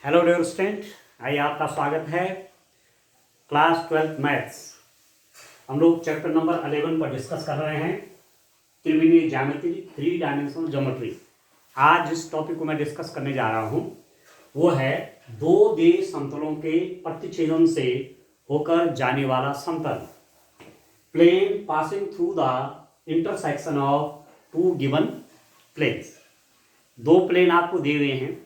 Hello dear student, आइए आपका स्वागत है क्लास 12 मैथ्स। हम लोग चैप्टर नंबर 11 पर डिस्कस कर रहे हैं त्रिविमीय ज्यामिति, 3 डायमेंशनल ज्योमेट्री। आज जिस टॉपिक को मैं डिस्कस करने जा रहा हूं वो है दो दिए समतलों के प्रतिच्छेदन से होकर जाने वाला समतल, plane passing through the intersection of two given planes. दो प्लेन आपको दिए हुए हैं,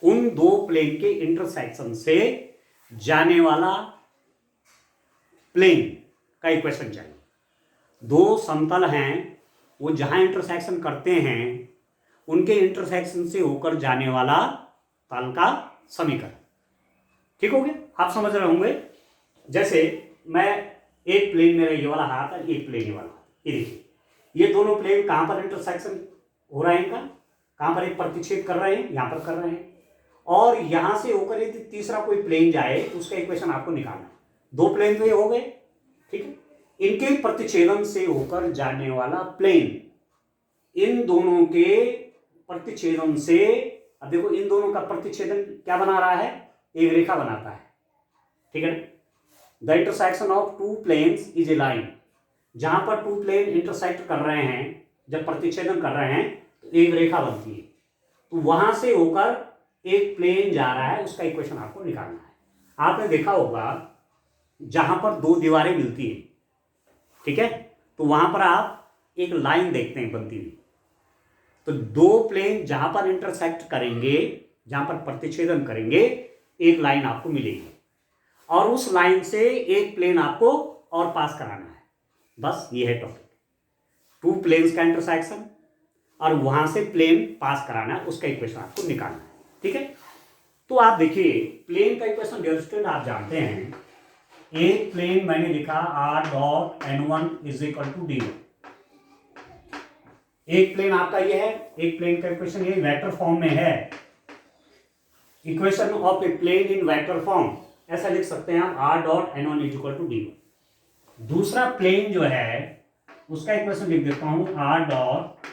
उन दो प्लेन के इंटरसेक्शन से जाने वाला प्लेन का इक्वेशन चाहिए। दो समतल हैं, वो जहां इंटरसेक्शन करते हैं उनके इंटरसेक्शन से होकर जाने वाला तल का समीकरण। ठीक हो गया? आप समझ रहे होंगे। जैसे मैं एक प्लेन मेरा ये वाला हाथ है, एक प्लेन ये वाला, ये देखिए, ये दोनों प्लेन कहां पर इंटरसेक्शन हो रहा है, इनका कहां पर एक प्रतिच्छेद कर रहे हैं, यहां पर कर रहे हैं। और यहां से होकर यदि तीसरा कोई प्लेन जाए तो उसका इक्वेशन आपको निकालना है। दो प्लेन तो ये हो गए, ठीक है। इनके प्रतिच्छेदन से होकर जाने वाला प्लेन, इन दोनों के प्रतिच्छेदन से, अब देखो इन दोनों का प्रतिच्छेदन क्या बना रहा है, एक रेखा बनाता है, ठीक है। The intersection of two planes is a line. जहां पर टू प्लेन इंटरसेक्ट कर रहे हैं, जब प्रतिच्छेदन कर रहे हैं तो एक रेखा बनती है, तो वहां से होकर एक प्लेन जा रहा है, उसका इक्वेशन आपको निकालना है। आपने देखा होगा जहां पर दो दीवारें मिलती हैं, ठीक है, तो वहां पर आप एक लाइन देखते हैं बनती हुई। तो दो प्लेन जहां पर इंटरसेक्ट करेंगे, जहां पर प्रतिच्छेदन करेंगे, एक लाइन आपको मिलेगी और उस लाइन से एक प्लेन आपको और पास कराना है। बस ये है टॉपिक, टू प्लेन्स का इंटरसेक्शन और वहां से प्लेन पास कराना है, उसका इक्वेशन आपको निकालना है, ठीक है। तो आप देखिए प्लेन का इक्वेशन डियर स्टूडेंट आप जानते हैं, एक प्लेन मैंने लिखा r dot n1 is equal to d1। एक प्लेन आपका ये है, एक प्लेन का इक्वेशन ये वेक्टर फॉर्म में है। Equation of a plane in vector form ऐसा लिख सकते हैं आप, r dot n1 is equal to d1। दूसरा प्लेन जो है उसका इक्वेशन लिख देता हूं, r dot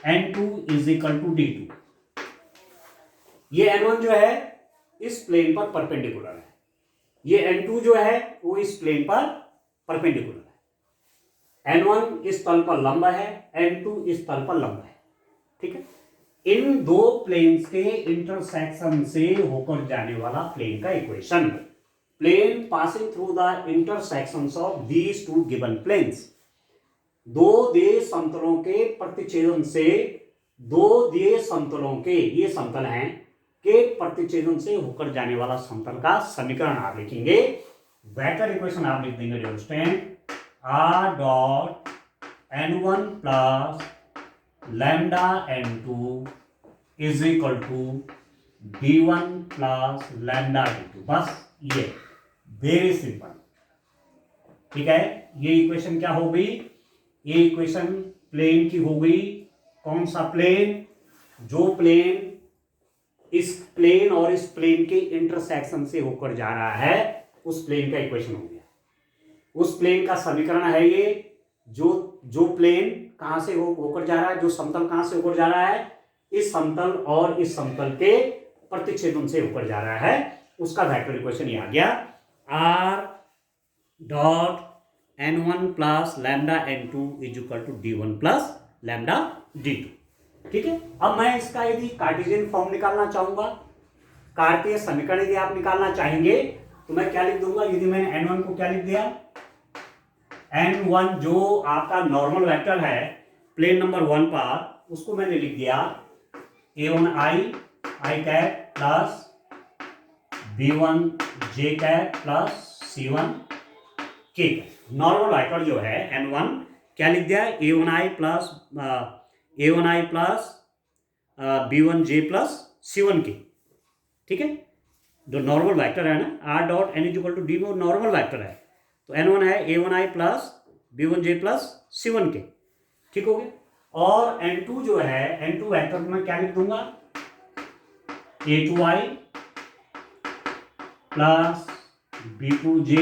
n2 is equal to d2। ये n1 जो है इस प्लेन पर परपेंडिकुलर है, ये n2 जो है वो इस प्लेन पर परपेंडिकुलर है। n1 इस तल पर लंब है, n2 इस तल पर लंब है, ठीक है। इन दो प्लेन्स के इंटरसेक्शन से होकर जाने वाला प्लेन का equation, plane passing through the intersections of these two given planes. दो दिए समतलों के प्रतिच्छेदन से, दो दिए समतलों के, ये समतल हैं, के प्रतिच्छेदन से होकर जाने वाला समतल का समीकरण आप लिखेंगे। वेक्टर इक्वेशन आप लिख देंगे dear student, r dot n1 plus lambda n2 is equal to d1 plus lambda d2। बस ये वेरी सिंपल, ठीक है। ये इक्वेशन क्या हो गई, ये इक्वेशन प्लेन की हो गई। कौन सा प्लेन? जो प्लेन इस प्लेन और इस प्लेन के इंटरसेक्शन से होकर जा रहा है, उस प्लेन का इक्वेशन हो गया। उस प्लेन का समीकरण है ये, जो प्लेन कहां से होकर जा रहा है, जो समतल कहां से होकर जा रहा है, इस समतल और इस समतल के प्रतिच्छेदन से होकर जा रहा है, उसका वेक्टर इक्वेशन ये आ गया, r dot n1 plus lambda n2 is equal to d1 plus lambda d2, ठीक है। अब मैं इसका यदि कार्टेशियन फॉर्म निकालना चाहूंगा, कार्तीय समीकरण यदि आप निकालना चाहेंगे तो मैं क्या लिख दूंगा, यदि मैंने n1 को क्या लिख दिया, n1 जो आपका नॉर्मल वेक्टर है प्लेन नंबर 1 पर, उसको मैंने लिख दिया a1i cap plus b1j cap plus c1 k। Normal vector जो है n1 क्या लिख दिया, a1i plus b1j plus c1k, ठीक है। जो नॉर्मल वेक्टर है ना, r dot n equal to d में नॉर्मल वेक्टर है, तो n1 है a1i plus b1j plus c1k, ठीक हो गया। और n2 जो है, n2 वेक्टर में क्या लिख दूंगा, a2i plus b2j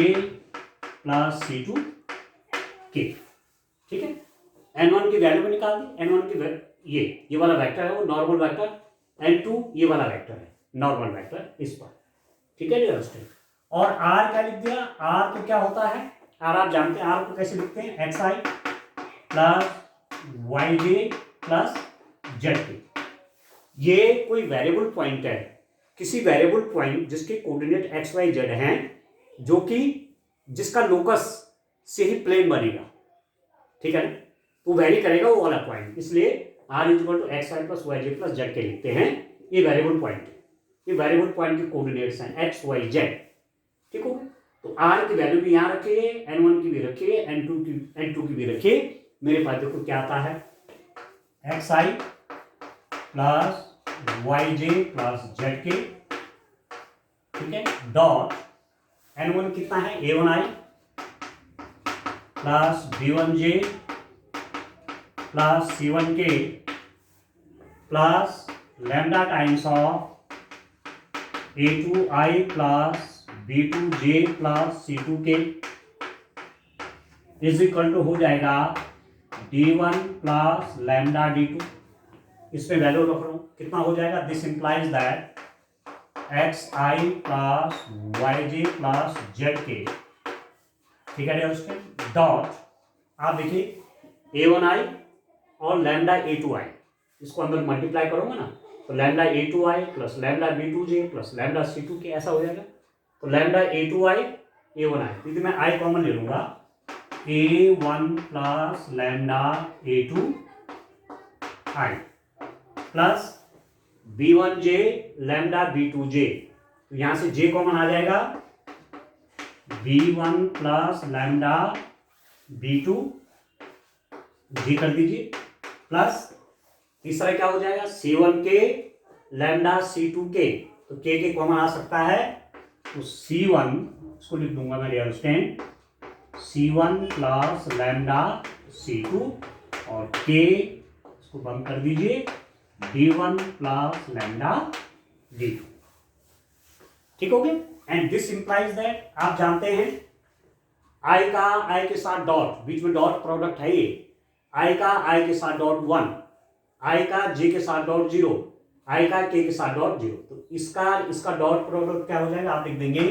plus c2k, ठीक है। n1 की वैल्यू में निकाल दी, n1 की ये वाला वेक्टर है वो नॉर्मल वेक्टर, n2 ये वाला वेक्टर है, नॉर्मल वेक्टर इस पर। ठीक है डियर स्टूडेंट। और आर क्या लिख दिया, आर तो क्या होता है, आर आप जानते हैं, आर को कैसे लिखते हैं, x i plus y j plus z के। ये कोई वेरिएबल पॉइंट है, किसी वेरिएबल पॉइंट जिसके कोऑर्डिनेट एक्स वाई जेड हैं, जो कि जिसका लोकस से ही प्लेन बनेगा। ठीक है ना, तो वेरी करेगा वो वाला पॉइंट, इसलिए r equal to x y plus y z plus z k लिखते हैं। ये वेरिएबल पॉइंट है, ये वेरिएबल पॉइंट के कोऑर्डिनेट्स हैं एक्स वाई जेड। ठीक हो, तो आर की वैल्यू भी यहां रखिए, n1 की भी रखिए, n2 की भी रखिए। मेरे पास देखो क्या आता है, x i plus y j plus z k. ठीक है, डॉट n1 कितना है, a1i plus b1j plus c1k plus lambda times of a2i plus b2j plus c2k is equal to हो जाएगा d1 प्लस लैम्डा d2। इसमें value रख रहा हूं, कितना हो जाएगा, this implies that x i plus y j plus z k. ठीक है उसके डॉट आप देखिए a1i और लैम्डा a2i, इसको अंदर मल्टीप्लाई करूंगा ना, तो lambda a2i plus lambda b2j plus lambda c2k ऐसा हो जाएगा। तो लैम्डा a2i a1i, यदि मैं i कॉमन ले लूंगा, a1 plus lambda a2i plus b1j lambda b2j, तो यहां से j कॉमन आ जाएगा, b1 प्लस लैम्डा b2 जी कर दीजिए, प्लस तीसरा क्या हो जाएगा, c1k लैम्डा c2k, तो k कॉमन आ सकता है, तो c1 इसको लिख दूंगा मैं dear student, c1 plus lambda c2 और k इसको बंद कर दीजिए, d1 प्लस लैम्डा d2। ठीक हो गया, एंड दिस इंप्लाइज दैट, आप जानते हैं i का i के साथ डॉट, बीच में डॉट प्रोडक्ट है ये, i का i के साथ डॉट 1, i का j के साथ डॉट 0, i का k के साथ डॉट 0, तो इसका डॉट प्रोडक्ट क्या हो जाएगा, आप लिख देंगे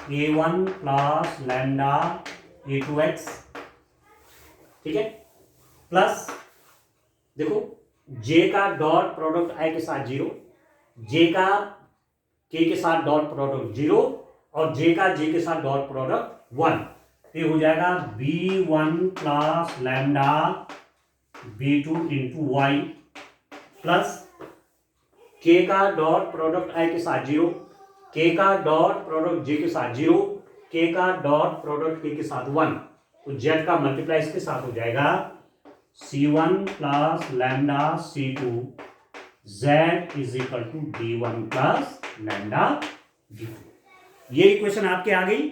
a1 प्लस लैम्डा a2x। ठीक है, प्लस देखो j का डॉट प्रोडक्ट i के साथ 0, j का k के साथ डॉट प्रोडक्ट 0 और j का j के साथ डॉट प्रोडक्ट 1, ये हो जाएगा b1 plus lambda b2 into y plus k का डॉट प्रोडक्ट i के साथ 0, k का डॉट प्रोडक्ट j के साथ 0, k का डॉट प्रोडक्ट k के साथ 1, तो z का मल्टीप्लाई इसके साथ हो जाएगा c1 plus lambda c2 z is equal to d1 plus lambda d2। ये इक्वेशन आपके आ गई।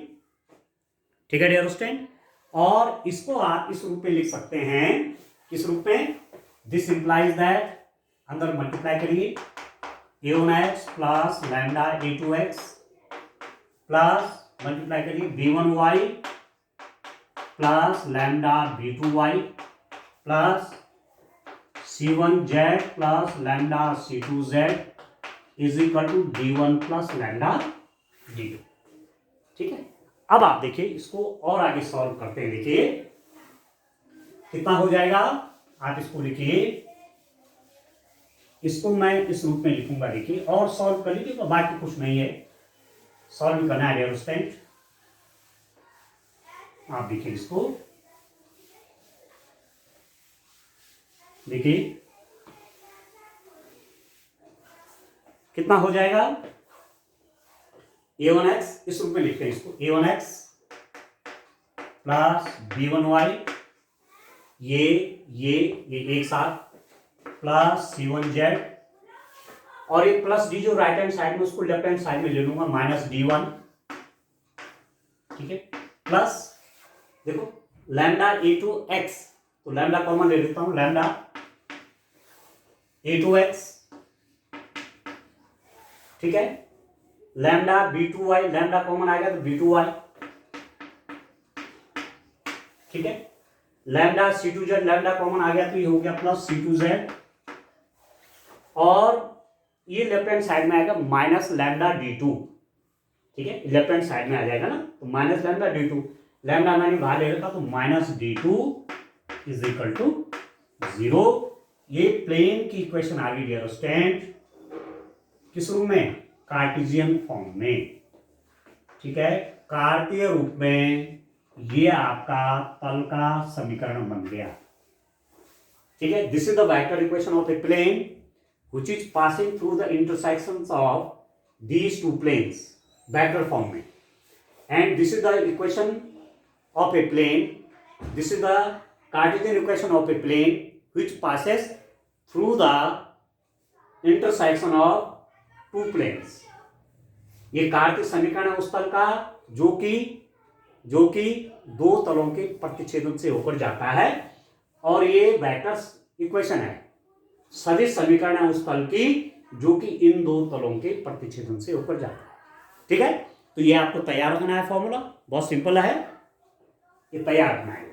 ठीक है डियर स्टूडेंट, और इसको आप इस रूप में लिख सकते हैं, किस रूप में, दिस इंप्लाइज दैट, अंदर मल्टीप्लाई करिए a1x plus lambda a2x plus multiply करिए b1y plus lambda b2y plus c1z plus lambda c2z is equal to d1 plus lambda d2। ठीक है, अब आप देखिए इसको और आगे सॉल्व करते हैं, देखिए कितना हो जाएगा, आप इसको लिखिए, इसको मैं इस रूप में लिखूंगा, देखिए और सॉल्व कर लीजिए, तो बाकी कुछ नहीं है, सॉल्व करना है डियर स्टूडेंट। आप देखिए इसको, देखिए कितना हो जाएगा, a1x, इस रूप में लिखते हैं इसको, a1x प्लस b1y, ये एक साथ प्लस c1z, और एक प्लस d जो राइट हैंड साइड में, उसको लेफ्ट हैंड साइड में ले लूंगा, माइनस d1। ठीक है, प्लस देखो लैम्डा a2x, तो लैम्डा कॉमन ले लेता हूं, लैम्डा a2x। ठीक है, लैम्डा b2y, लैम्डा कॉमन आ गया तो b2y। ठीक है, लैम्डा c2z, लैम्डा कॉमन आ गया तो ये हो गया प्लस c2z, और ये लेफ्ट हैंड साइड में आएगा माइनस लैम्डा D2, ठीक है, लेफ्ट हैंड साइड में आ जाएगा ना, तो माइनस लैम्डा D2, लैम्डा मैंने बाहर ले रखा तो minus D2 is equal to 0। ये प्लेन की इक्वेशन आ गई डियर स्टूडेंट, किस रूप में, कार्टेशियन फॉर्म में, ठीक है, कार्तीय रूप में ये आपका तल का समीकरण बन गया, ठीक है। This is the vector equation of a plane which is passing through the intersections of these two planes, vector form में। And this is the equation of a plane, this is the Cartesian equation of a plane which passes through the intersection of two planes. ये कार्तीय समीकरण है उस तल का जो कि दो तलों के प्रतिच्छेदन से होकर जाता है, और ये वेक्टर इक्वेशन है, सदिश समीकरण है उस तल की जो कि इन दो तलों के प्रतिच्छेदन से होकर जाता है, ठीक है। तो ये आपको तैयार रखना है, फॉर्मूला बहुत सिंपल है, ये तैयार रखना है।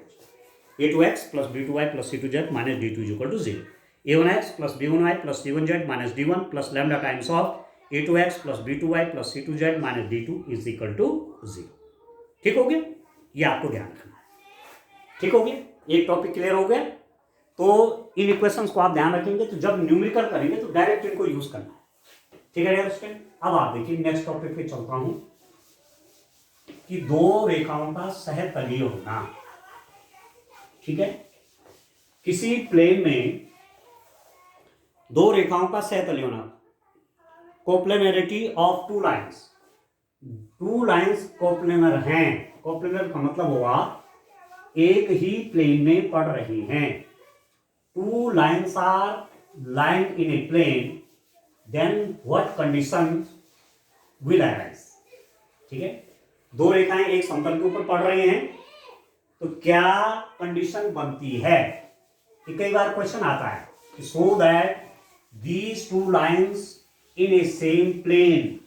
a2x plus b2y plus c2z minus d2 equal to 0, a1x plus b1y plus c1z minus d1 plus lambda times of a2x plus b2y plus c2z minus d2 is equal to 0। ठीक हो गया, ये आपको ध्यान रखना है, ठीक हो गया, एक टॉपिक क्लियर हो गया। तो इन इक्वेशंस को आप ध्यान रखेंगे, तो जब न्यूमेरिकल करेंगे तो डायरेक्ट इनको यूज करना है, ठीक है स्टूडेंट। अब आप देखिए नेक्स्ट टॉपिक पे चलता हूं कि दो रेखाओं का सहतलीय होना, ठीक है। किसी प्लेन में दो रेखाओं का सहतलीय होना, coplanarity of two lines, two lines coplanar हैं, कोप्लेनर का मतलब हुआ एक ही प्लेन में पड़ रही हैं। Two lines are lying in a plane, then what condition will arise, ठीक है। दो रेखाएं एक समतल के ऊपर पड़ रही हैं, तो क्या कंडीशन बनती है, कि कई बार क्वेश्चन आता है कि so that these two lines in a same plane,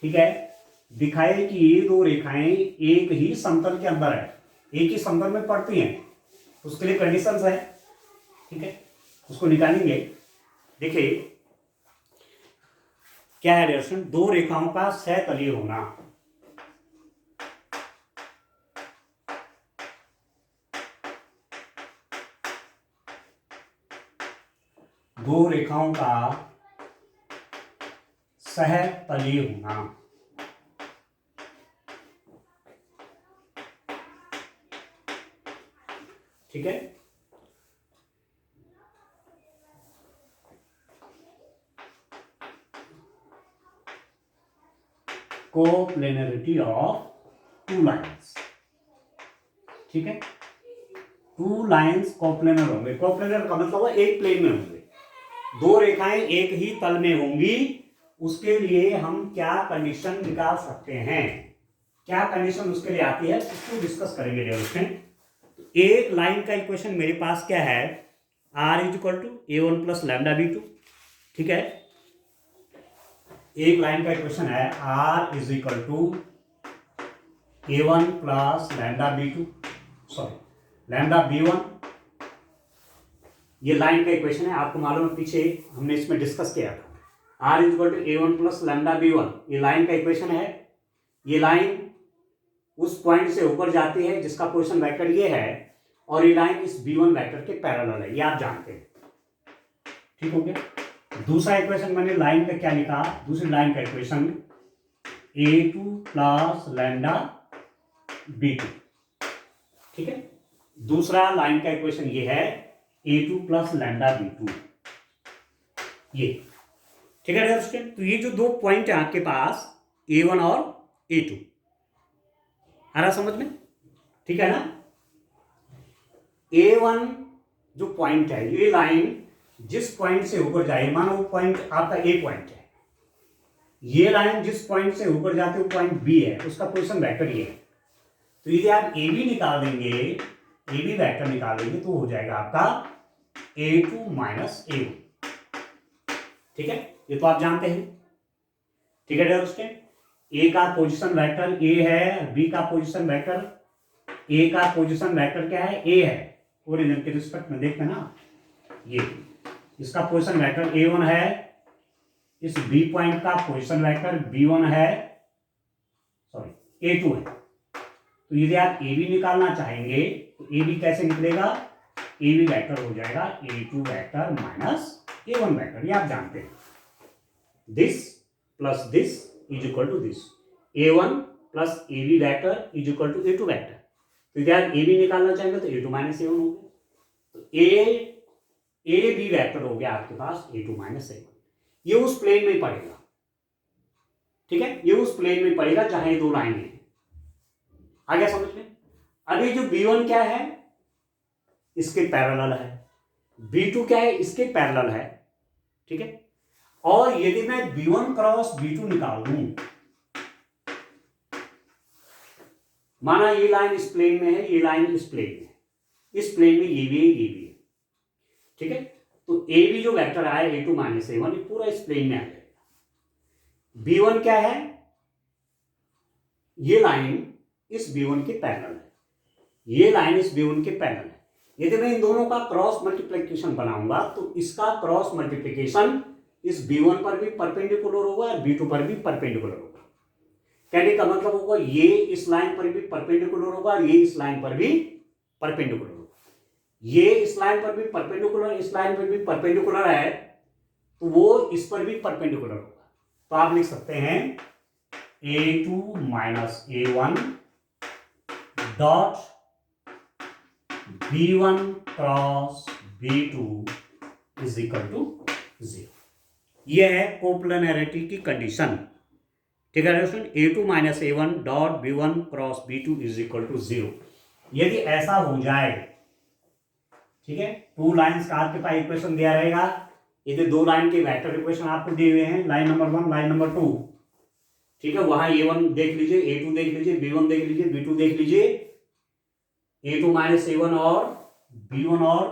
ठीक है, दिखाए कि ये दो रेखाएं एक ही समतल के अंदर है, एक ही समतल में पड़ती हैं, उसके लिए कंडीशंस है, ठीक है, उसको निकालेंगे। देखिए क्या है रिलेशन, दो रेखाओं का सहतलीय होना, दो रेखाओं का सहतलीय होना, ठीक है। कोप्लेनरिटी ऑफ टू लाइंस, ठीक है, टू लाइंस कोप्लेनर होंगे, कोप्लेनर का मतलब एक प्लेन में होंगे, दो रेखाएं एक ही तल में होंगी, उसके लिए हम क्या कंडीशन निकाल सकते हैं, क्या कंडीशन उसके लिए आती है, इसको डिस्कस करेंगे डेवलपमेंट। एक लाइन का इक्वेशन मेरे पास क्या है, r is equal to a1 plus lambda b2, ठीक है। एक लाइन का इक्वेशन है r is equal to a1 plus lambda b2, sorry lambda b1, ये लाइन का इक्वेशन है, आपको मालूम है पीछे हमने इसमें डिस्कस किया था, r is equal to a1 plus lambda b1, ये लाइन का इक्वेशन है। ये लाइन उस पॉइंट से ऊपर जाती है जिसका पोजीशन वेक्टर ये है, और ये लाइन इस b1 वेक्टर के पैरेलल है, ये आप जानते हैं, ठीक हो गया। दूसरा इक्वेशन मैंने लाइन का क्या लिखा, दूसरी लाइन का equation a2 plus lambda b2, ठीक है। दूसरा लाइन का इक्वेशन ये है a2 प्लस लैम्डा b2, ये, ठीक है स्टूडेंट। तो ये जो दो पॉइंट है आपके पास a1 और a2, आ रहा समझ में, ठीक है ना। a1 जो पॉइंट है, ये लाइन जिस पॉइंट से ऊपर जाए, मानो वो पॉइंट आपका a पॉइंट है, ये लाइन जिस पॉइंट से ऊपर जाती है वो पॉइंट b है, उसका पोजीशन वेक्टर ये है। तो यदि आप ए बी निकाल देंगे, ए बी वेक्टर निकाल देंगे, तो हो जाएगा आपका a2 माइनस a1, ठीक है, ये तो आप जानते हैं, ठीक है स्टूडेंट। ए का पोजीशन वेक्टर ए है, बी का पोजीशन वेक्टर, ए का पोजीशन वेक्टर क्या है, ए है, ओरिजिन के रिस्पेक्ट में देखते हैं ना, ये इसका पोजीशन वेक्टर a1 है, इस बी पॉइंट का पोजीशन वेक्टर b1 है, सॉरी a2 है। तो यदि आप ए बी निकालना चाहेंगे तो ए बी कैसे निकलेगा, ए बी वेक्टर हो जाएगा a2 vector minus a1 vector, ये आप जानते हैं। This plus this is equal to this, a1 plus a b vector is equal to a2 vector. तो यदि आप ए बी निकालना चाहेंगे तो a2 माइनस a1 हो गया, तो ए बी वेक्टर हो गया आपके पास a2 माइनस a1। ये उस प्लेन में पड़ेगा, ठीक है, ये उस प्लेन में पड़ेगा जहां ये दो लाइनें हैं। आ गया समझ में। अभी जो b1 क्या है, इसके पैरेलल है, b2 क्या है, इसके पैरेलल है, ठीक है। और यदि मैं b1 क्रॉस b2 निकाल दूं, माना ये लाइन इस प्लेन में है, ये लाइन इस प्लेन में है, इस प्लेन में ये भी है, ये भी है, ठीक है। तो ए बी जो वेक्टर आया a2 माइनस a1, ये पूरा इस प्लेन में आ जाएगा। b1 क्या है, ये लाइन इस b1 के पैरेलल है, ये लाइन इस b1 के पैरेलल है। यदि मैं इन दोनों का क्रॉस मल्टीप्लिकेशन बनाऊंगा तो इसका क्रॉस मल्टीप्लिकेशन इस b1 पर भी परपेंडिकुलर होगा और b2 पर भी परपेंडिकुलर होगा। कहने का मतलब होगा ये इस लाइन पर भी परपेंडिकुलर होगा और ये इस लाइन पर भी परपेंडिकुलर होगा। ये इस लाइन पर भी परपेंडिकुलर, इस लाइन पर भी परपेंडिकुलर है, तो वो इस पर भी परपेंडिकुलर होगा। तो आप लिख सकते हैं a2 minus a1 dot b1 cross b2 is equal to 0। यह है कोप्लेनरिटी की कंडीशन, ठीक है दोस्तों। a2 minus a1 dot b1 cross b2 is equal to 0। यदि ऐसा हो जाए, ठीक है, टू लाइंस का आपके पास इक्वेशन दिया रहेगा। यदि दो लाइन के वेक्टर इक्वेशन आपको दिए हुए हैं, लाइन नंबर 1 लाइन नंबर 2, ठीक है, वहां a1 देख लीजिए, a2 देख लीजिए, b1 देख लीजिए, b2 देख लीजिए। a2 माइनस a1 और b1 और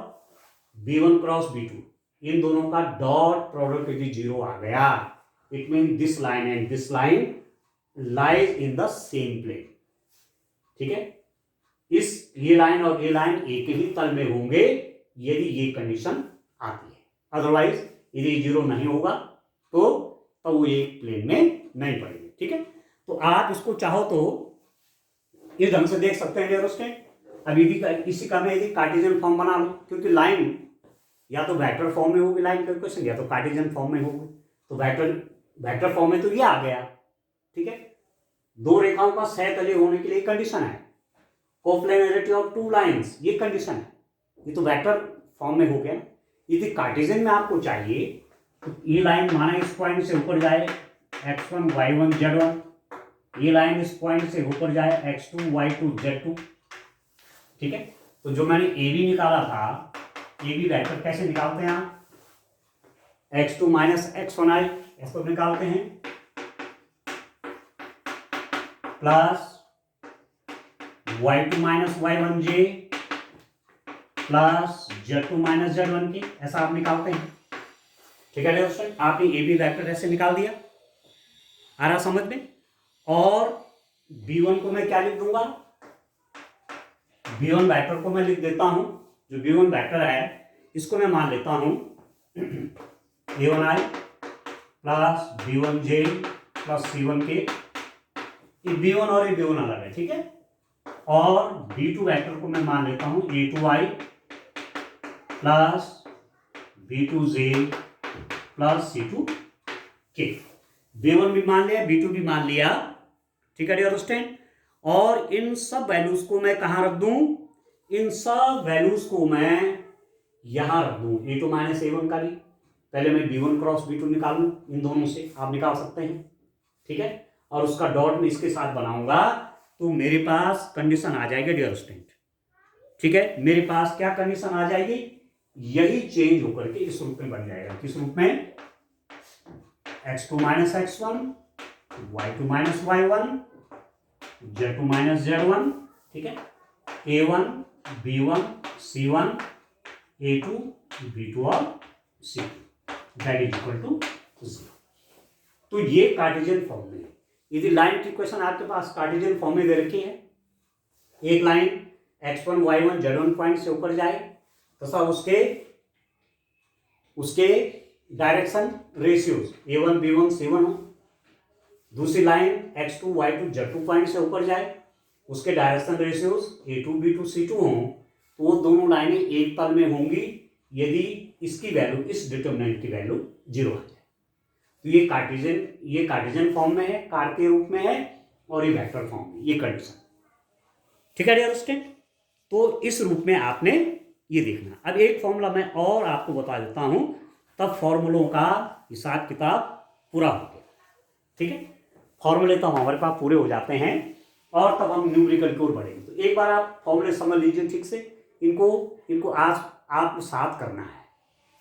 b1 क्रॉस b2, इन दोनों का डॉट प्रोडक्ट यदि 0 आ गया, it mean this line and this line lies in the same plane, ठीक है। ये लाइन और ये लाइन एक ही तल में होंगे यदि ये कंडीशन आती है। अदरवाइज यदि 0 नहीं होगा तो वो एक प्लेन में नहीं पड़ेगी, ठीक है। तो आप इसको चाहो तो इस ढंग से देख सकते हैं डियर स्टूडेंट। अब यदि इसी का मैं यदि कार्टेशियन फॉर्म बना लूं, क्योंकि लाइन या तो वेक्टर फॉर्म में होगी लाइन का इक्वेशन, या तो कार्टेशियन फॉर्म में होगी। तो वेक्टर फॉर्म में तो ये आ गया, ठीक है। दो रेखाओं का सहतलीय होने के लिए कंडीशन है, कोप्लेनरिटी ऑफ टू लाइंस, ये कंडीशन है। ये तो वेक्टर फॉर्म में हो गया। यदि कार्टेशियन में आपको चाहिए तो ये लाइन माना इस पॉइंट से ऊपर जाए x1 y1 z1, ये लाइन इस पॉइंट से ऊपर जाए x2 y2 z2, ठीक है। तो जो मैंने ए बी निकाला था, ए बी वेक्टर कैसे निकालते हैं आप, x2 माइनस x1i इसको निकालते हैं, plus y2 minus y1j plus z2 minus z1k, ऐसा आप निकालते हैं, ठीक है दोस्तों। आपने ए बी वेक्टर ऐसे निकाल दिया, आ रहा समझ में। और b1 को मैं क्या लिख दूंगा, b1 वेक्टर को मैं लिख देता हूं, जो b1 वेक्टर है इसको मैं मान लेता हूं a1i plus b1j plus c1k। ये b1 और ये b1 अलग है, ठीक है। और b2 वेक्टर को मैं मान लेता हूं a2i plus b2j plus c2k। b1 भी मान लिया, b2 भी मान लिया, ठीक है डियर स्टूडेंट। और इन सब वैल्यूज को मैं कहां रख दूं, इन सब वैल्यूज को मैं यहां रख दूं, a2 माइनस a1 का भी। पहले मैं b1 क्रॉस b2 निकालूं, इन दोनों से आप निकाल सकते हैं, ठीक है। और उसका डॉट में इसके साथ बनाऊंगा तो मेरे पास कंडीशन आ जाएगी डियर स्टूडेंट, ठीक है। मेरे पास क्या कंडीशन आ जाएगी, यही चेंज होकर के इस रूप में बन जाएगा। किस रूप में, x2 minus x1, y2 minus y1, z2 minus z1, ठीक है। a1 b1 c1 a2 b2 और c2 that is equal to 0। तो ये कार्टेशियन फॉर्म में। यदि लाइन की इक्वेशन आपके पास कार्टेशियन फॉर्म में दे रखी है, एक line x1 y1 z1 point से ऊपर जाए तथा उसके direction ratios A1 B1 C1 हो, दूसरी line X2 Y2 Z2 point से ऊपर जाए, उसके direction ratios A2 B2 C2 हो, तो वो दोनों लाइनें एक तल में होंगी यदि इसकी वैल्यू, इस डिटर्मिनेंट की वैल्यू 0 आ जाए। तो ये कार्टेशियन फॉर्म में है, कार के रूप में है, और ये वेक्टर फॉर्म में, ये कंडीशन। ठीक है डियर स्टूडेंट, तो इस रूप में आपने ये देखना। अब एक फॉर्मूला मैं और आपको बता देता हूं, तब फॉर्मूलों का हिसाब किताब पूरा हो गया। ठीक है, फॉर्मूले तो हमारे पास पूरे हो जाते हैं और तब हम न्यूमेरिकल की ओर बढ़ेंगे। तो एक बार आप फॉर्मूले समझ लीजिए ठीक से, इनको आज आपको साथ करना है।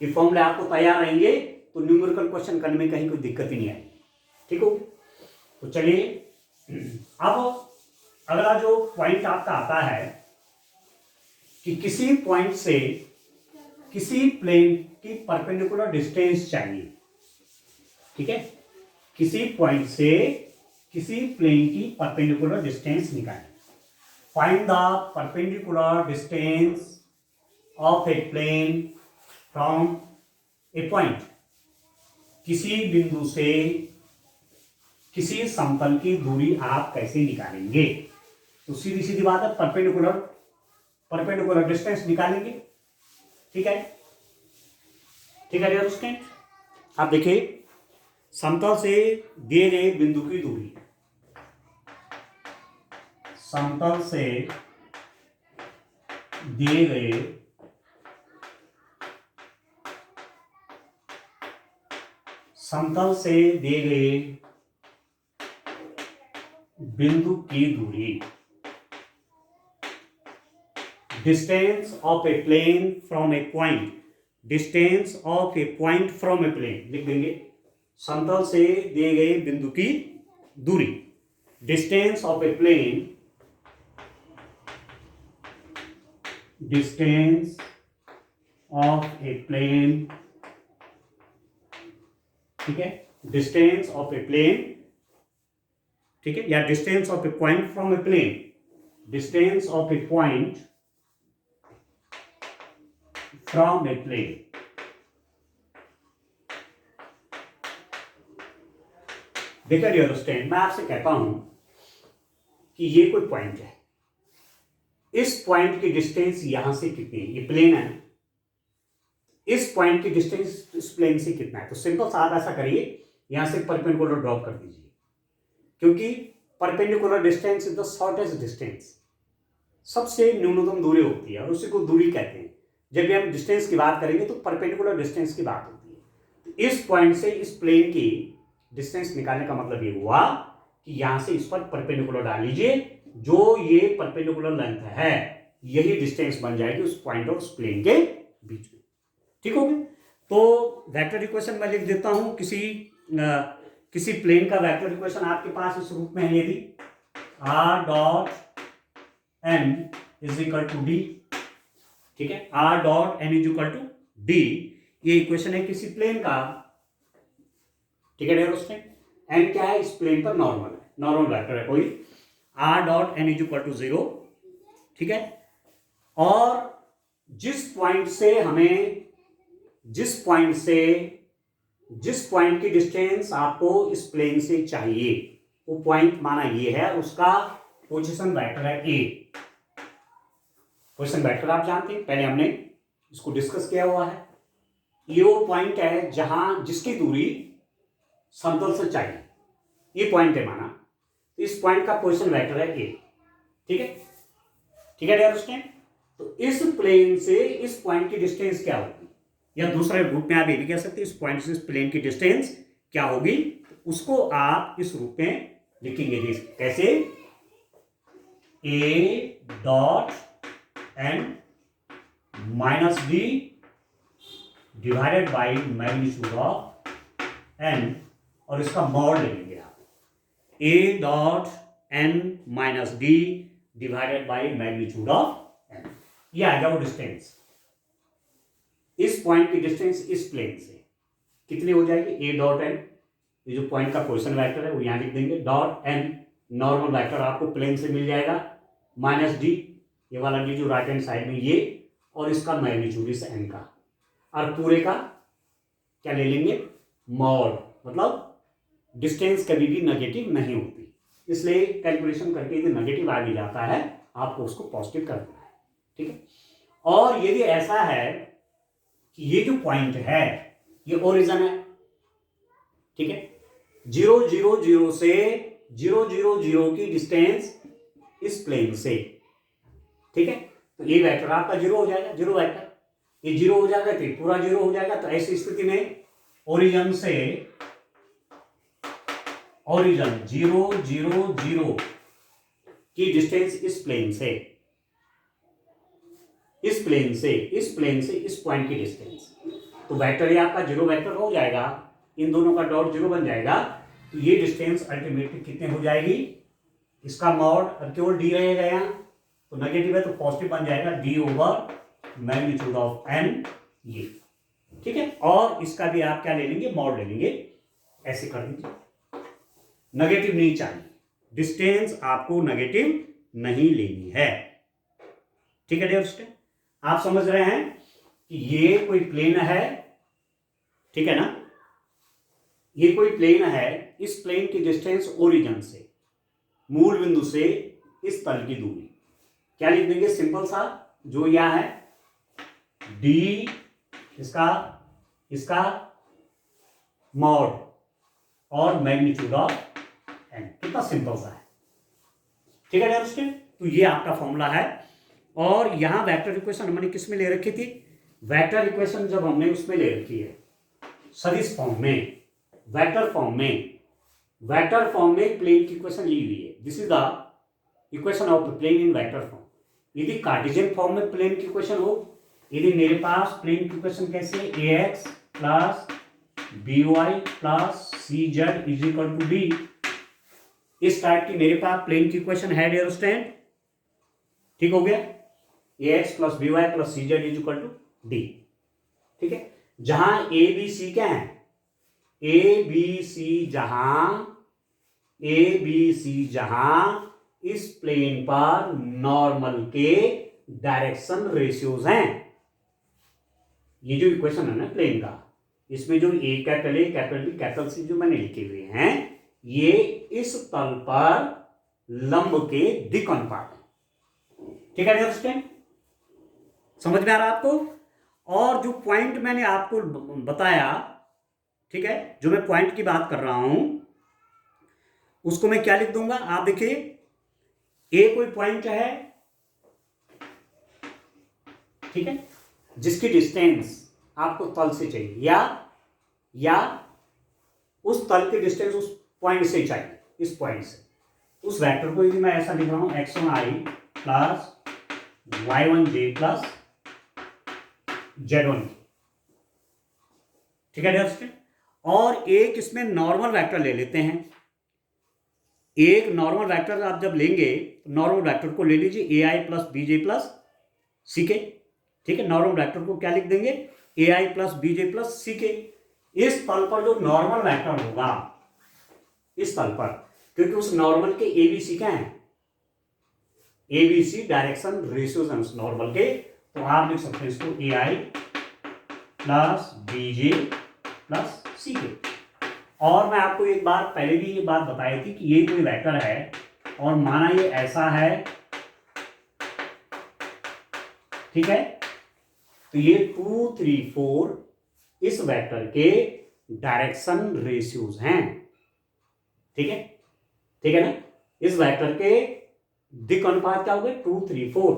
ये फॉर्मूले आपको तैयार रहेंगे तो न्यूमेरिकल क्वेश्चन करने में कहीं कोई दिक्कत ही नहीं आएगी। ठीक हो, तो चलिए अब अगला जो पॉइंट आपका आता है कि किसी पॉइंट से किसी प्लेन की परपेंडिकुलर डिस्टेंस चाहिए। ठीक है, किसी पॉइंट से किसी प्लेन की परपेंडिकुलर डिस्टेंस निकालें। Find the perpendicular distance of a plane from a point. किसी बिंदु से किसी समतल की दूरी आप कैसे निकालेंगे? तो सीधी सीधी बात है, परपेंडिकुलर डिस्टेंस निकालेंगे। ठीक है, ठीक है डियर स्टूडेंट, आप देखिए समतल से दिए गए बिंदु की दूरी, समतल से दिए गए बिंदु की दूरी, distance of a plane from a point, distance of a point from a plane लिख देंगे। समतल से दिए गए बिंदु की दूरी, distance of a plane, distance of a plane. ठीक है, डिस्टेंस ऑफ ए प्लेन, ठीक है, या distance of a point from a plane, distance of a point from a plane. देखिए डियर स्टूडेंट, मैं आपसे कहता हूं कि ये कोई पॉइंट है, इस पॉइंट की डिस्टेंस यहां से कितनी है? ये प्लेन है, इस पॉइंट की डिस्टेंस इस प्लेन से कितना है? तो सिंपल सा आप ऐसा करिए, यहां से परपेंडिकुलर ड्रॉप कर दीजिए, क्योंकि perpendicular distance is the shortest distance, सबसे न्यूनतम दूरी होती है और उसी को दूरी कहते हैं। जब भी हम डिस्टेंस की बात करेंगे तो परपेंडिकुलर डिस्टेंस की बात होती है। तो इस पॉइंट से इस प्लेन की डिस्टेंस निकालने का मतलब ये हुआ कि यहां से इस पर परपेंडिकुलर डाल लीजिए, जो ये परपेंडिकुलर लेंथ है यही डिस्टेंस बन जाएगी उस पॉइंट और उस प्लेन के बीच में। ठीक हो गया, तो वेक्टर इक्वेशन मैं लिख देता हूं, किसी प्लेन का वेक्टर इक्वेशन आपके पास इस रूप में है, यदि r dot n is equal to D. ठीक है, r dot n is equal to D, ये इक्वेशन है किसी प्लेन का। ठीक है डियर स्टूडेंट, n क्या है? इस प्लेन पर नॉर्मल है, नॉर्मल वेक्टर है कोई, r dot n is equal to 0। ठीक है, और जिस पॉइंट की डिस्टेंस आपको इस प्लेन से चाहिए, वो पॉइंट माना ये है, उसका पोजीशन वेक्टर है a। पोजीशन वेक्टर आप जानते हैं, पहले हमने इसको डिस्कस किया हुआ है। ये वो पॉइंट है जहां जिसकी दूरी समतल से चाहिए, ये पॉइंट है माना, इस पॉइंट का पोजीशन वेक्टर है a। ठीक है, ठीक है डियर स्टूडेंट, तो इस प्लेन से इस पॉइंट की डिस्टेंस क्या होगी, या दूसरे रूप में आप ये भी कह सकते हैं इस पॉइंट से इस प्लेन की डिस्टेंस क्या होगी, उसको आप इस रूप में लिखेंगे कैसे, a dot n minus D divided by magnitude of n, और इसका मॉड ले लेंगे आप, a dot n minus D divided by magnitude of n। ये आ गया वो डिस्टेंस, इस पॉइंट की डिस्टेंस इस प्लेन से कितनी हो जाएगी, a डॉट n, ये जो पॉइंट का पोजीशन वेक्टर है वो यहां लिख देंगे, डॉट n नॉर्मल वेक्टर आपको प्लेन से मिल जाएगा, माइनस डी, ये वाला डी जो राइट हैंड साइड में ये, और इसका मैग्नीट्यूड इस n का, और पूरे का क्या ले लेंगे, मॉड, मतलब डिस्टेंस कभी भी नेगेटिव नहीं होती, इसलिए कैलकुलेशन करके यदि नेगेटिव आ भी जाता है आपको उसको पॉजिटिव कर देना है, ठीक है। और यदि ऐसा है कि ये जो पॉइंट है ये ओरिजिन है, ठीक है, 0 0 0 से 0 0 0 की डिस्टेंस इस प्लेन से, ठीक है, तो ये वेक्टर आपका 0 हो जाएगा, 0 वेक्टर, ये 0 हो जाएगा तो पूरा 0 हो जाएगा। तो ऐसी स्थिति में ओरिजिन से ओरिजिन 0 0 0 की डिस्टेंस इस प्लेन से, इस प्लेन से, इस प्लेन से इस पॉइंट की डिस्टेंस, तो वेक्टर ये आपका 0 वेक्टर हो जाएगा, इन दोनों का डॉट 0 बन जाएगा। तो ये डिस्टेंस अल्टीमेटली कितने हो जाएगी, इसका मॉड अब केवल डी रहेगा यहाँ, तो नेगेटिव है तो पॉजिटिव बन जाएगा, D over magnitude of N, ये, ठीक है। और इसका भी आप क्या ले लेंगे, मॉड ले लेंगे, ऐसे कर दीजिए, नेगेटिव नहीं चाहिए, डिस्टेंस आपको नेगेटिव नहीं लेनी है, ठीक है डियर स्टूडेंट। आप समझ रहे हैं कि ये कोई प्लेन है, ठीक है ना, ये कोई प्लेन है, इस प्लेन की डिस्टेंस ओरिजिन से, मूल बिंदु से इस तल की दूरी क्या लिख देंगे, सिंपल सा, जो यह है डी, इसका मॉड और मैग्नीट्यूड ऑफ एन, कितना सिंपल सा है, ठीक है डियर स्टूडेंट। तो ये आपका फॉर्मूला है। और यहां वेक्टर इक्वेशन हमने किस में ले रखी थी, वेक्टर इक्वेशन जब हमने उसमें ले रखी है सदिश फॉर्म में, वेक्टर फॉर्म में, वेक्टर फॉर्म में प्लेन की इक्वेशन ली हुई है, this is the equation of the plane in vector form. यदि कार्टेशियन फॉर्म में प्लेन की इक्वेशन हो, यदि मेरे पास प्लेन की इक्वेशन कैसे, ax plus by plus cz is equal to D, इस टाइप की मेरे पास प्लेन की इक्वेशन है डियर स्टूडेंट, ठीक हो गया, ax plus by plus cz is equal to D, ठीक है। जहां ए बी सी क्या है, ए बी सी जहां इस प्लेन पर नॉर्मल के डायरेक्शन रेशियोज हैं, ये जो इक्वेशन है ना प्लेन का, इसमें जो A capital A capital B capital C जो मैंने लिखे हुए हैं, ये इस तल पर लंब के दिक् अनुपात है, ठीक है डियर स्टूडेंट, समझ में आ रहा है आपको। और जो पॉइंट मैंने आपको बताया, ठीक है, जो मैं पॉइंट की बात कर रहा हूं उसको मैं क्या लिख दूंगा, आप देखिए, ए कोई पॉइंट है, ठीक है, जिसकी डिस्टेंस आपको तल से चाहिए, या उस तल की डिस्टेंस उस पॉइंट से चाहिए, इस पॉइंट से, उस वेक्टर को यदि मैं ऐसा लिख रहा हूं x1i plus y1j plus z1, ठीक है डियर, और एक इसमें नॉर्मल वेक्टर ले लेते हैं, एक नॉर्मल वेक्टर आप जब लेंगे, नॉर्मल वेक्टर को ले लीजिए ai plus bj plus ck, ठीक है, नॉर्मल वेक्टर को क्या लिख देंगे, ai plus bj plus ck। इस तल पर जो नॉर्मल वेक्टर होगा, इस तल पर, क्योंकि उस नॉर्मल के abc क्या है, abc डायरेक्शन रेशियोज हैं उस नॉर्मल के, तो आप लिख सकते हैं इसको ai plus bj plus ck। और मैं आपको एक बार पहले भी ये बात बताई थी कि ये कोई वेक्टर है और माना ये ऐसा है, ठीक है, तो ये 2 3 4 इस वेक्टर के डायरेक्शन रेशियोज हैं, ठीक है, ठीक है ना, इस वेक्टर के दिक् अनुपात क्या हो गए, 2 3 4।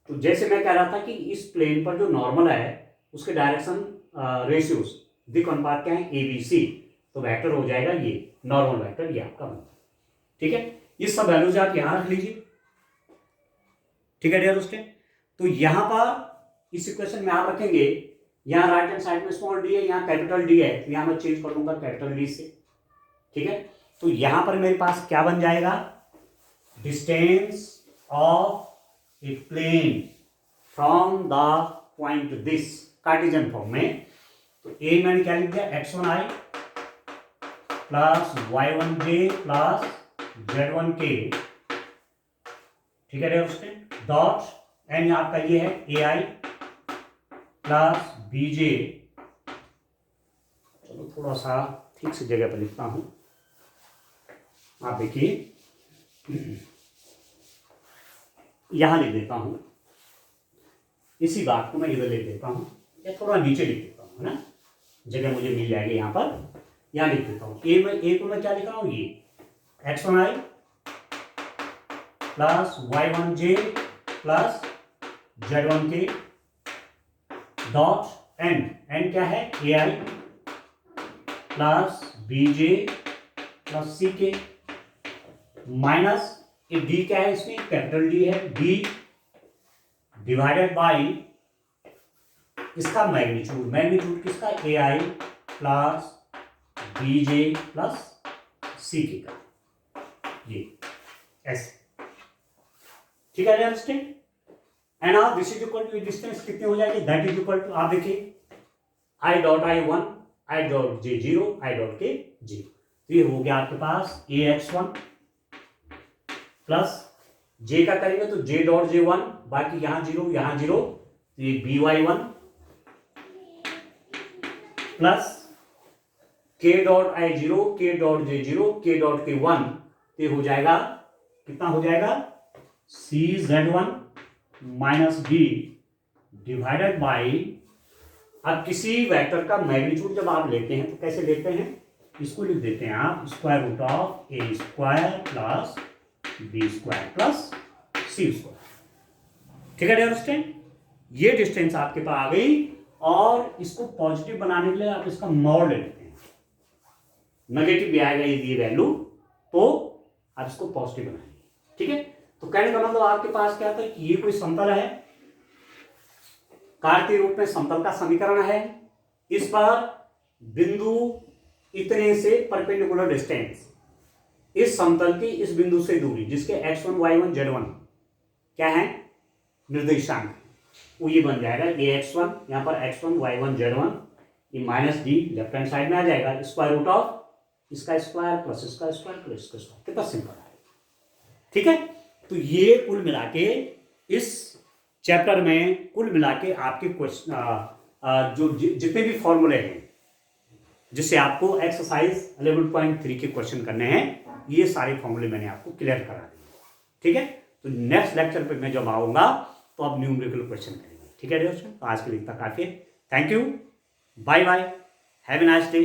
तो जैसे मैं कह रहा था कि इस प्लेन पर जो नॉर्मल है उसके डायरेक्शन रेशियोज दिक् अनुपात क्या है, ABC, तो वेक्टर हो जाएगा ये नॉर्मल वेक्टर, ये आपका बनता है, ठीक है। ये सब वैल्यूज आप यहां रख लीजिए, ठीक है डियर स्टूडेंट। तो यहां पर इस इक्वेशन में आप रखेंगे, यहां राइट हैंड साइड में स्मॉल डी है, यहां कैपिटल डी है, तो यहां मैं चेंज कर दूंगा कैपिटल डी से, ठीक है। तो यहां पर मेरे पास क्या बन जाएगा, distance of a plane from the point this, Cartesian form में, तो ए मैंने क्या लिख दिया, x1i plus y1j plus z1k, ठीक है डियर स्टूडेंट, डॉट एन आपका ये है ai प्लस bj थोड़ा सा ठीक से जगह पर लिखता हूँ। आप देखिए यहाँ लिख देता हूँ, इसी बात को मैं इधर लिख देता हूँ या थोड़ा नीचे लिख देता हूँ, है ना, जगह मुझे मिल जाएगी यहाँ पर। यहाँ लिख देता हूँ ए को मैं क्या लिख रहा हूँ, ये x1i plus y1j plus z1k dot N क्या है, ai plus bj plus ck minus ये डी क्या है, इसमें कैपिटल डी है, डी डिवाइडेड बाई इसका मैग्नीट्यूड, मैग्नीट्यूड किसका, A I plus B J plus C K का, ये ऐसे, ठीक है, understand. And now this is equal to distance कितनी हो जाएगी, दैट इज इक्वल टू, आप देखिए I dot I 1, I dot J 0, I dot K 0, तो ये हो गया आपके पास ए एक्स 1 प्लस जे का करेंगे तो जे डॉट जे 1, बाकी यहां 0 यहां 0, तो ये बी वाई 1 प्लस के डॉट आई 0, के डॉट जे 0, के डॉट के 1, तो ये हो जाएगा कितना हो जाएगा, C Z 1 minus D divided by, अब किसी वेक्टर का मैग्नीट्यूड जब आप लेते हैं तो कैसे लेते हैं, इसको लिख देते हैं आप square root of A square plus B square plus C square, ठीक है, अंडरस्टैंड। ये डिस्टेंस आपके पास आ गई, और इसको पॉजिटिव बनाने के लिए आप इसका मॉड ले लेते हैं, नेगेटिव भी आएगा ये वैल्यू, तो आप इसको पॉजिटिव बनाएंगे, ठीक है। तो कहने का मतलब आपके पास क्या था कि ये कोई समतल है, कार्तीय रूप में समतल का समीकरण है, इस पर बिंदु इतने से परपेंडिकुलर डिस्टेंस, इस समतल की इस बिंदु से दूरी जिसके x1 y1 z1 क्या है, निर्देशांक, वो ये बन जाएगा ये x1, यहाँ पर x1 y1 z1, ये minus D left hand side में आ जाएगा, स्क्वायर रूट ऑफ इसका स्क्वायर प्लस इसका स्क्वायर प्लस इसका स्क्वायर, कितना सिंपल है, ठीक है। तो ये कुल मिला के इस चैप्टर में कुल मिला के आपके क्वेश्चन जो जितने भी फॉर्मूले हैं जिससे आपको एक्सरसाइज 11.3 के क्वेश्चन करने हैं, ये सारे फॉर्मूले मैंने आपको क्लियर करा दिए, ठीक है। तो नेक्स्ट लेक्चर पे मैं जब आऊंगा तो आप न्यूमेरिकल क्वेश्चन करेंगे, ठीक है दोस्तों। तो आज के लिए इतना काफी है, thank you, bye bye, have a nice day.